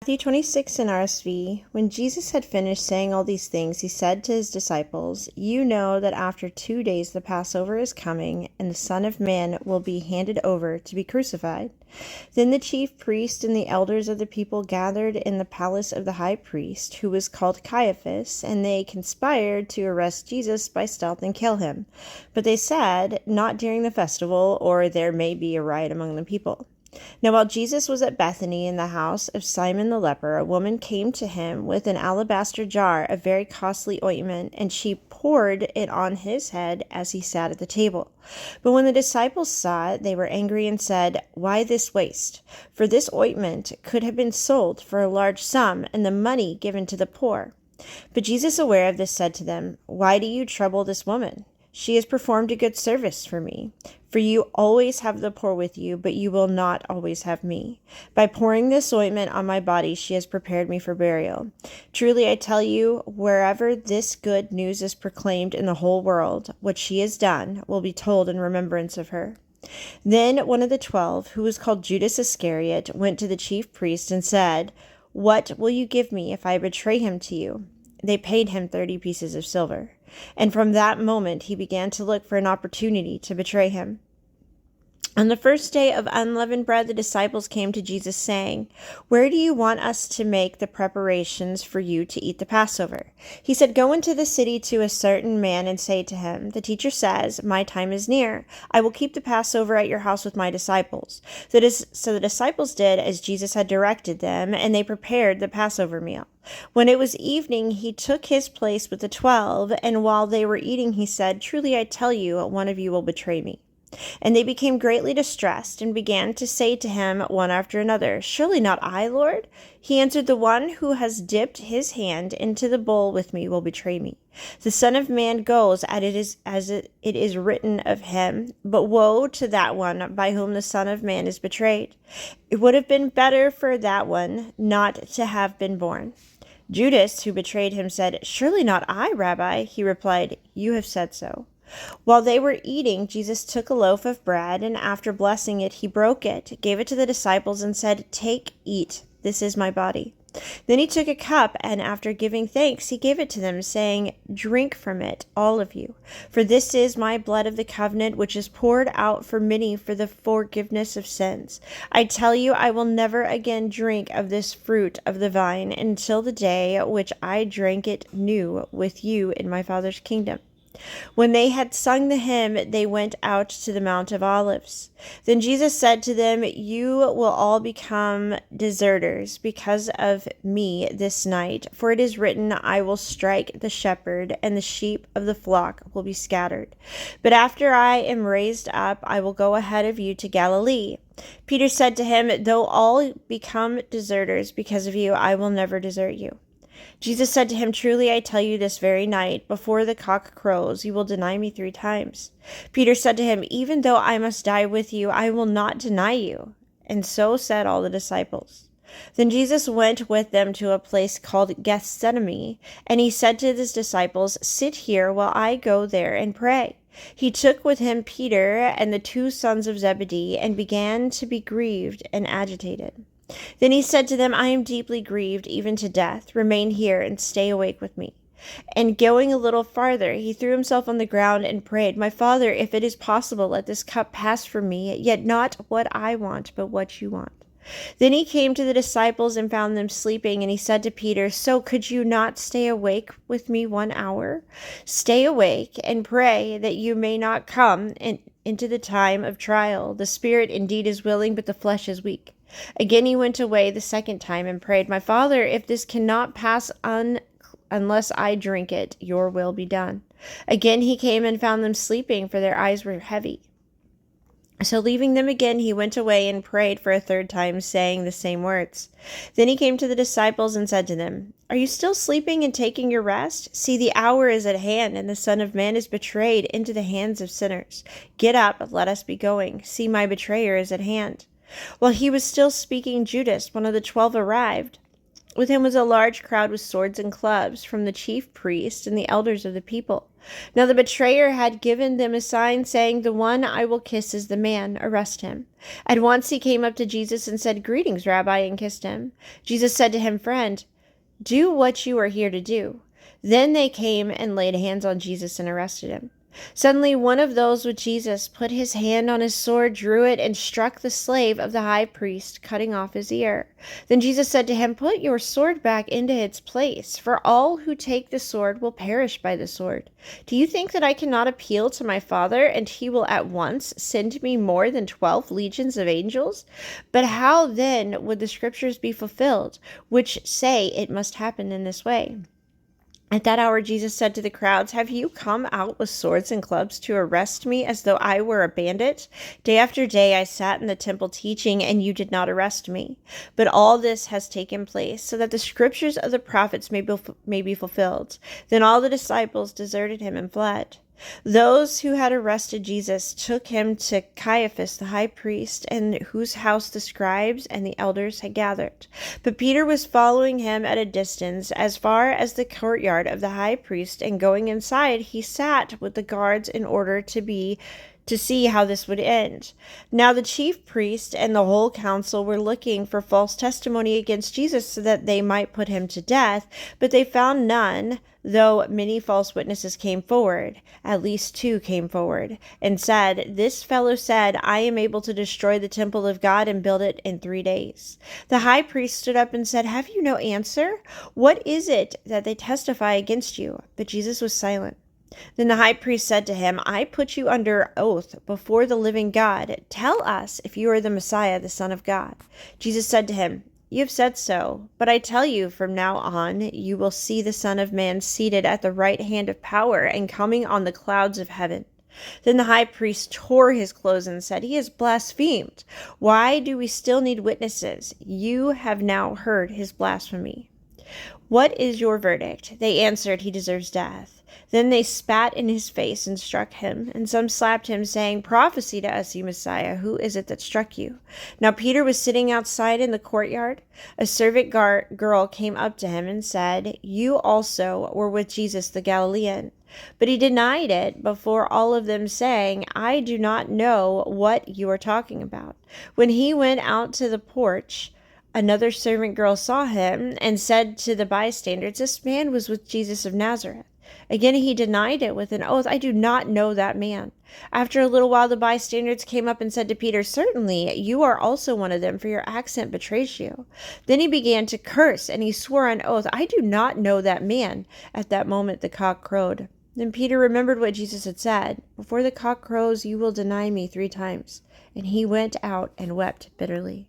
Matthew 26 NRSV. When Jesus had finished saying all these things, he said to his disciples, "You know that after 2 days the Passover is coming, and the Son of Man will be handed over to be crucified." Then the chief priest and the elders of the people gathered in the palace of the high priest, who was called Caiaphas, and they conspired to arrest Jesus by stealth and kill him. But they said, "Not during the festival, or there may be a riot among the people." Now while Jesus was at Bethany in the house of Simon the leper, a woman came to him with an alabaster jar of very costly ointment, and she poured it on his head as he sat at the table. But when the disciples saw it, they were angry and said, "Why this waste? For this ointment could have been sold for a large sum, and the money given to the poor." But Jesus, aware of this, said to them, "Why do you trouble this woman? She has performed a good service for me. For you always have the poor with you, but you will not always have me. By pouring this ointment on my body, she has prepared me for burial. Truly I tell you, wherever this good news is proclaimed in the whole world, what she has done will be told in remembrance of her." Then one of the 12, who was called Judas Iscariot, went to the chief priests and said, "What will you give me if I betray him to you?" They paid him 30 pieces of silver. And from that moment he began to look for an opportunity to betray him. On the first day of unleavened bread, the disciples came to Jesus saying, "Where do you want us to make the preparations for you to eat the Passover?" He said, "Go into the city to a certain man and say to him, 'The teacher says, my time is near. I will keep the Passover at your house with my disciples.'" So the disciples did as Jesus had directed them, and they prepared the Passover meal. When it was evening, he took his place with the 12, and while they were eating, he said, "Truly I tell you, one of you will betray me." And they became greatly distressed and began to say to him one after another, "Surely not I, Lord?" He answered, "The one who has dipped his hand into the bowl with me will betray me. The Son of Man goes as it is written of him, but woe to that one by whom the Son of Man is betrayed. It would have been better for that one not to have been born." Judas, who betrayed him, said, "Surely not I, Rabbi." He replied, "You have said so." While they were eating, Jesus took a loaf of bread, and after blessing it, he broke it, gave it to the disciples, and said, "Take, eat, this is my body." Then he took a cup, and after giving thanks, he gave it to them, saying, "Drink from it, all of you, for this is my blood of the covenant, which is poured out for many for the forgiveness of sins. I tell you, I will never again drink of this fruit of the vine until the day which I drank it new with you in my Father's kingdom." When they had sung the hymn, they went out to the Mount of Olives. Then Jesus said to them, "You will all become deserters because of me this night, for it is written, 'I will strike the shepherd, and the sheep of the flock will be scattered.' But after I am raised up, I will go ahead of you to Galilee." Peter said to him, "Though all become deserters because of you, I will never desert you." Jesus said to him, "Truly I tell you, this very night, before the cock crows, you will deny me 3 times. Peter said to him, "Even though I must die with you, I will not deny you." And so said all the disciples. Then Jesus went with them to a place called Gethsemane, and he said to his disciples, "Sit here while I go there and pray." He took with him Peter and the 2 sons of Zebedee, and began to be grieved and agitated. Then he said to them, "I am deeply grieved, even to death. Remain here and stay awake with me." And going a little farther, he threw himself on the ground and prayed, "My Father, if it is possible, let this cup pass from me, yet not what I want, but what you want." Then he came to the disciples and found them sleeping, and he said to Peter, "So could you not stay awake with me 1 hour? Stay awake and pray that you may not come into the time of trial. The spirit indeed is willing, but the flesh is weak." Again he went away the second time and prayed, "My Father, if this cannot pass unless I drink it, your will be done." Again he came and found them sleeping, for their eyes were heavy. So leaving them again, he went away and prayed for a 3rd time, saying the same words. Then he came to the disciples and said to them, "Are you still sleeping and taking your rest? See, the hour is at hand, and the Son of Man is betrayed into the hands of sinners. Get up, let us be going. See, my betrayer is at hand." While he was still speaking, Judas, one of the 12, arrived. With him was a large crowd with swords and clubs from the chief priests and the elders of the people. Now the betrayer had given them a sign, saying, "The one I will kiss is the man. Arrest him." At once he came up to Jesus and said, "Greetings, Rabbi," and kissed him. Jesus said to him, "Friend, do what you are here to do." Then they came and laid hands on Jesus and arrested him. Suddenly one of those with Jesus put his hand on his sword, drew it, and struck the slave of the high priest, cutting off his ear. Then Jesus said to him, "Put your sword back into its place, for all who take the sword will perish by the sword. Do you think that I cannot appeal to my Father, and he will at once send me more than 12 legions of angels? But how then would the scriptures be fulfilled, which say it must happen in this way?" At that hour Jesus said to the crowds, "Have you come out with swords and clubs to arrest me as though I were a bandit? Day after day I sat in the temple teaching, and you did not arrest me. But all this has taken place so that the scriptures of the prophets may be fulfilled." Then all the disciples deserted him and fled. Those who had arrested Jesus took him to Caiaphas the high priest, in whose house the scribes and the elders had gathered. But Peter was following him at a distance as far as the courtyard of the high priest, and going inside, he sat with the guards in order to see how this would end. Now the chief priest and the whole council were looking for false testimony against Jesus so that they might put him to death, but they found none, though many false witnesses came forward. At least 2 came forward and said, "This fellow said, 'I am able to destroy the temple of God and build it in 3 days.'" The high priest stood up and said, "Have you no answer? What is it that they testify against you?" But Jesus was silent. Then the high priest said to him, "I put you under oath before the living God. Tell us if you are the Messiah, the Son of God." Jesus said to him, "You have said so, but I tell you, from now on you will see the Son of Man seated at the right hand of power and coming on the clouds of heaven." Then the high priest tore his clothes and said, "He has blasphemed. Why do we still need witnesses? You have now heard his blasphemy. What is your verdict?" They answered, "He deserves death." Then they spat in his face and struck him, and some slapped him, saying, "Prophesy to us, you Messiah. Who is it that struck you?" Now Peter was sitting outside in the courtyard. A servant girl came up to him and said, "You also were with Jesus the Galilean." But he denied it before all of them, saying, "I do not know what you are talking about." When he went out to the porch, another servant girl saw him and said to the bystanders, "This man was with Jesus of Nazareth." Again he denied it with an oath, "I do not know that man." After a little while the bystanders came up and said to Peter, "Certainly you are also one of them, for your accent betrays you." Then he began to curse, and he swore on oath, "I do not know that man." At that moment the cock crowed. Then Peter remembered what Jesus had said, "Before the cock crows you will deny me 3 times." And he went out and wept bitterly.